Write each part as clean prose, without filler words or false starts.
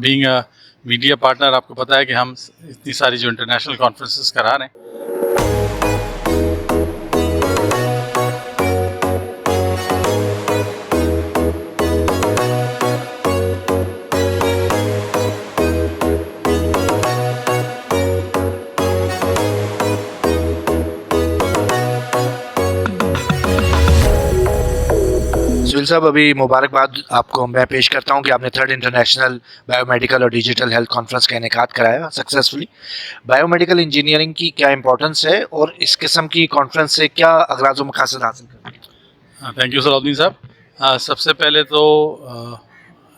being a media partner, आपको पता है कि हम इतनी सारी जो इंटरनेशनल कॉन्फ्रेंसेस करा रहे हैं। सुहेल साहब, अभी मुबारकबाद आपको मैं पेश करता हूं कि आपने थर्ड इंटरनेशनल बायोमेडिकल और डिजिटल हेल्थ कॉन्फ्रेंस का इनेकाद कराया सक्सेसफुली। बायोमेडिकल इंजीनियरिंग की क्या इंपॉर्टेंस है और इस किस्म की कॉन्फ्रेंस से क्या अगराज व मकासद हासिल करते हैं? थैंक यू सलाउद्दीन साहब। सबसे पहले तो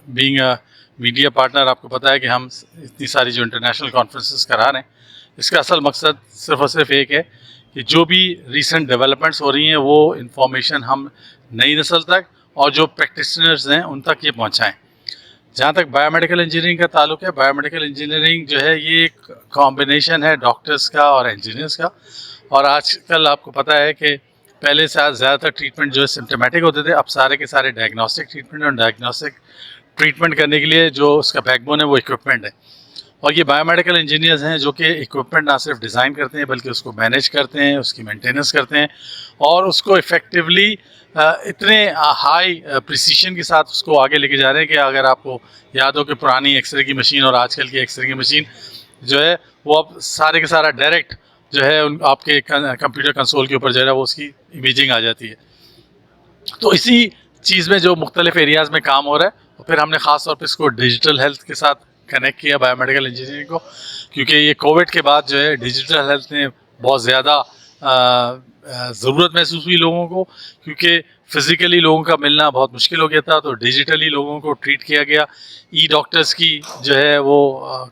बीइंग अ मीडिया पार्टनर, आपको पता है कि हम इतनी सारी जो इंटरनेशनल कॉन्फ्रेंसेस करा रहे हैं, इसका असल मकसद सिर्फ और सिर्फ एक है कि जो भी रीसेंट डेवलपमेंट्स हो रही हैं वो इंफॉर्मेशन हम नई नस्ल तक और जो प्रैक्टिशनर्स हैं उन तक ये पहुंचाएं। जहाँ तक बायोमेडिकल इंजीनियरिंग का ताल्लुक है, बायोमेडिकल इंजीनियरिंग जो है ये एक कॉम्बिनेशन है डॉक्टर्स का और इंजीनियर्स का। और आजकल आपको पता है कि पहले से ज़्यादातर ट्रीटमेंट जो है सिम्टोमेटिक होते थे, अब सारे के सारे डायग्नोस्टिक ट्रीटमेंट, और डायग्नोस्टिक ट्रीटमेंट करने के लिए जो उसका बैकबोन है वो इक्विपमेंट है। और ये बायोमेडिकल इंजीनियर्स हैं जो कि इक्विपमेंट ना सिर्फ डिज़ाइन करते हैं बल्कि उसको मैनेज करते हैं, उसकी मेंटेनेंस करते हैं और उसको इफ़ेक्टिवली इतने हाई प्रिसीशन के साथ उसको आगे लेके जा रहे हैं कि अगर आपको याद हो कि पुरानी एक्सरे की मशीन और आजकल की एक्सरे की मशीन जो है वो अब सारे के सारा डायरेक्ट जो है आपके कंप्यूटर कंसोल के ऊपर जो है वो उसकी इमेजिंग आ जाती है। तो इसी चीज़ में जो मुख्तलिफ एरियाज़ में काम हो रहा है, और फिर हमने ख़ास तौर पर इसको डिजिटल हेल्थ के साथ कनेक्ट किया बायोमेडिकल इंजीनियरिंग को, क्योंकि ये कोविड के बाद जो है डिजिटल हेल्थ ने बहुत ज़्यादा ज़रूरत महसूस हुई लोगों को, क्योंकि फ़िज़िकली लोगों का मिलना बहुत मुश्किल हो गया था। तो डिजिटली लोगों को ट्रीट किया गया। ई डॉक्टर्स की जो है वो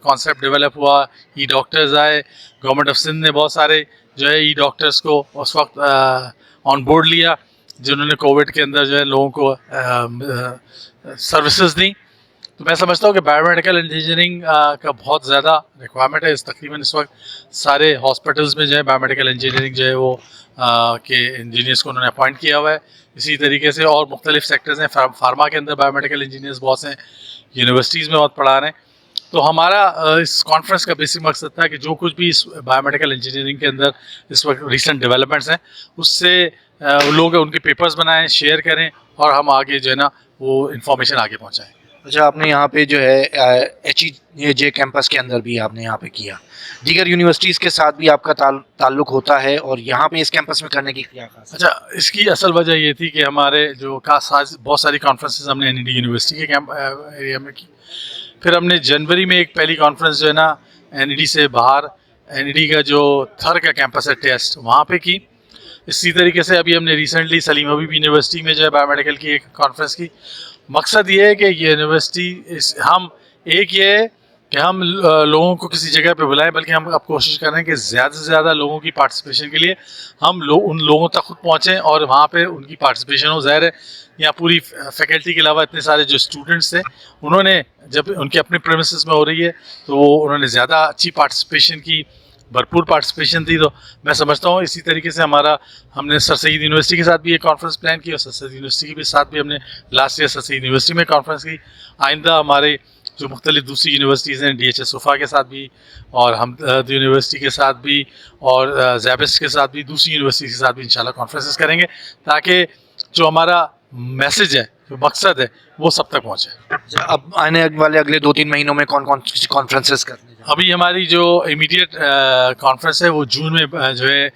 कॉन्सेप्ट डेवलप हुआ, ई डॉक्टर्स आए। गवर्नमेंट ऑफ सिंध ने बहुत सारे जो है ई डॉक्टर्स को उस वक्त ऑन बोर्ड लिया, जिन्होंने कोविड के अंदर जो है लोगों को सर्विसेज दी। तो मैं समझता हूँ कि बायोमेडिकल इंजीनियरिंग का बहुत ज़्यादा रिक्वायरमेंट है। तकरीबन इस वक्त सारे हॉस्पिटल्स में जो है बायोमेडिकल इंजीनियरिंग जो है वो के इंजीनियर्स को उन्होंने अपॉइंट किया हुआ है। इसी तरीके से और मुख्तलिफ सेक्टर्स हैं, फार्मा के अंदर बायोमेडिकल इंजीनियर्स बहुत से हैं, यूनिवर्सिटीज़ में बहुत पढ़ा रहे हैं। तो हमारा इस कॉन्फ्रेंस का बेसिक मकसद था कि जो कुछ भी इस बायोमेडिकल इंजीनियरिंग के अंदर इस वक्त रिसेंट डेवलपमेंट्स हैं उससे लोग उनके पेपर्स बनाएं, शेयर करें और हम आगे जो है ना वो इन्फॉर्मेशन आगे पहुँचाएँ। अच्छा, आपने यहाँ पे जो है HEJ कैंपस के अंदर भी आपने यहाँ पे किया, दीगर यूनिवर्सिटीज़ के साथ भी आपका ताल्लुक होता है और यहाँ पे इस कैंपस में करने की क्या खास? अच्छा, इसकी असल वजह ये थी कि हमारे जो बहुत सारी कॉन्फ्रेंसेस हमने NED यूनिवर्सिटी के कैंप एरिया में की। फिर हमने जनवरी में एक पहली कॉन्फ्रेंस जो है ना NED से बाहर NED का जो थर का कैंपस है टेस्ट, वहाँ पे की। इसी तरीके से अभी हमने रिसेंटली सलीम हबीब यूनिवर्सिटी में जो है बायोमेडिकल की एक कॉन्फ्रेंस की। मकसद ये है कि ये यूनिवर्सिटी हम एक ये है कि हम लोगों को किसी जगह पे बुलाएं, बल्कि हम अब कोशिश कर रहे हैं कि ज़्यादा से ज़्यादा लोगों की पार्टिसिपेशन के लिए हम उन लोगों तक खुद पहुँचें और वहाँ पे उनकी पार्टिसिपेशन हो। ज़ाहिर है यहाँ पूरी फैकल्टी के अलावा इतने सारे जो स्टूडेंट्स थे, उन्होंने जब उनके अपने प्रेमिसेस में हो रही है तो उन्होंने ज़्यादा अच्छी पार्टिसिपेशन की, भरपूर पार्टिसिपेशन थी। तो मैं समझता हूँ इसी तरीके से हमने सर सैयद यूनिवर्सिटी के साथ भी एक कॉन्फ्रेंस प्लान की और सर सैयद यूनिवर्सिटी के साथ भी हमने last year sir Syed university में कॉन्फ्रेंस की। आइंदा हमारे जो मुख्तलिफ दूसरी यूनिवर्सिटीज़ हैं, DHS सोफा के साथ भी और हम यूनिवर्सिटी के साथ भी और ज़ैबिस्ट के साथ भी, दूसरी यूनिवर्सिटी के साथ भी इंशाल्लाह कॉन्फ्रेंसेस करेंगे, ताकि जो हमारा मैसेज है, जो मकसद है, वो सब तक पहुँचे। अब आने वाले अगले 2-3 महीनों में कौन कौन सी कॉन्फ्रेंसेस करने? अभी हमारी जो इमीडिएट कॉन्फ्रेंस है वो जून में जो है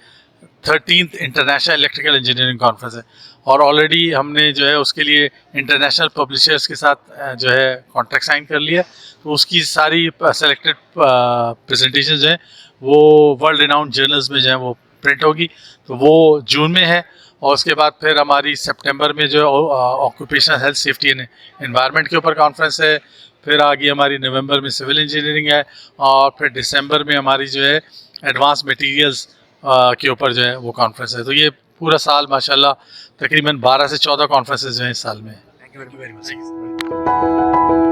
13th international electrical engineering conference है, और ऑलरेडी हमने जो है उसके लिए इंटरनेशनल पब्लिशर्स के साथ जो है कॉन्ट्रैक्ट साइन कर लिया। तो उसकी सारी सेलेक्टेड प्रेजेंटेशन जो है वो वर्ल्ड रिनाउंड जर्नल्स में जो है वो प्रिंट होगी। तो वो जून में है, और उसके बाद फिर हमारी सितंबर में जो occupational health safety and environment के ऊपर कॉन्फ्रेंस है। फिर आगे हमारी नवंबर में सिविल इंजीनियरिंग है, और फिर दिसंबर में हमारी जो है एडवांस मटेरियल्स के ऊपर जो है वो कॉन्फ्रेंस है। तो ये पूरा साल माशाल्लाह तकरीबन 12 से 14 कॉन्फ्रेंसेस जो हैं इस साल में। Thank you very much.